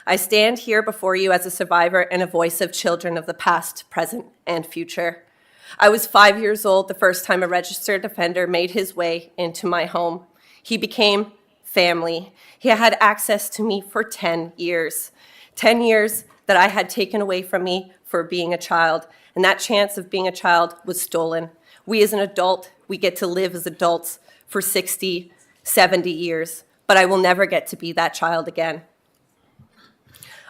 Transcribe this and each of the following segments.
I stand here before you as a survivor and a voice of children of the past, present, and future. I was 5 years old the first time a registered offender made his way into my home. He became family. He had access to me for 10 years. 10 years that I had taken away from me for being a child, and that chance of being a child was stolen. We as an adult, we get to live as adults for 60, 70 years, but I will never get to be that child again.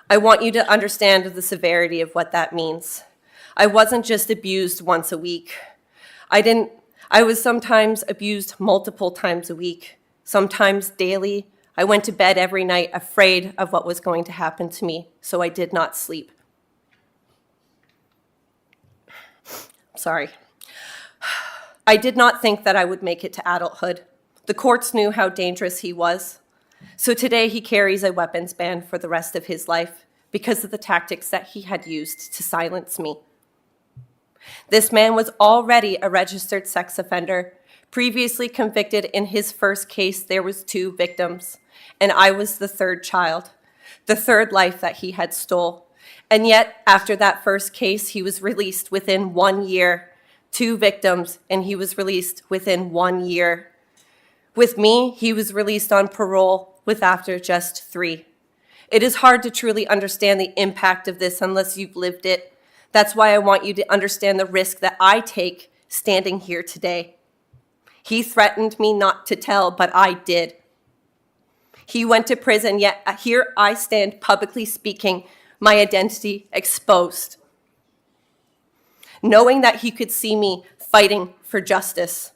I want you to understand the severity of what that means. I wasn't just abused once a week. I was sometimes abused multiple times a week, sometimes daily. I went to bed every night afraid of what was going to happen to me, so I did not sleep. Sorry. I did not think that I would make it to adulthood. The courts knew how dangerous he was. So today he carries a weapons ban for the rest of his life because of the tactics that he had used to silence me. This man was already a registered sex offender. Previously convicted in his first case, there was 2 victims, and I was the 3rd child, the 3rd life that he had stole. And yet, after that first case, he was released within 1 year. 2 victims, and he was released within 1 year. With me, he was released on parole with after just 3. It is hard to truly understand the impact of this unless you've lived it. That's why I want you to understand the risk that I take standing here today. He threatened me not to tell, but I did. He went to prison, yet here I stand publicly speaking, my identity exposed. Knowing that he could see me fighting for justice,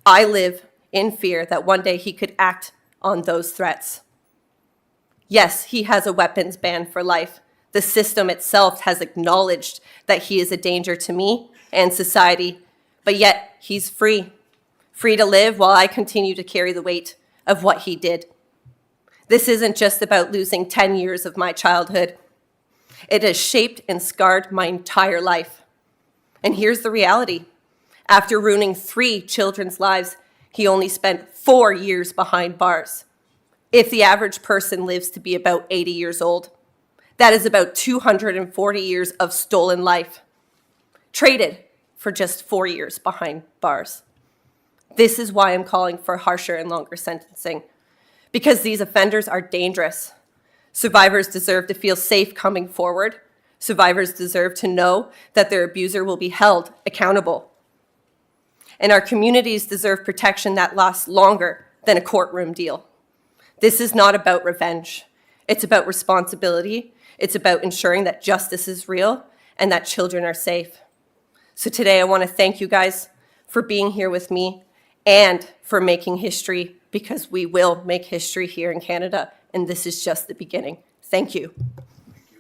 I live in fear that one day he could act on those threats. Yes, he has a weapons ban for life. The system itself has acknowledged that he is a danger to me and society, but yet he's free to live while I continue to carry the weight of what he did. This isn't just about losing 10 years of my childhood. It has shaped and scarred my entire life. And here's the reality. After ruining 3 children's lives, he only spent 4 years behind bars. If the average person lives to be about 80 years old, that is about 240 years of stolen life, traded for just 4 years behind bars. This is why I'm calling for harsher and longer sentencing, because these offenders are dangerous. Survivors deserve to feel safe coming forward. Survivors deserve to know that their abuser will be held accountable. And our communities deserve protection that lasts longer than a courtroom deal. This is not about revenge. It's about responsibility. It's about ensuring that justice is real and that children are safe. So today I want to thank you guys for being here with me and for making history, because we will make history here in Canada, and this is just the beginning. Thank you.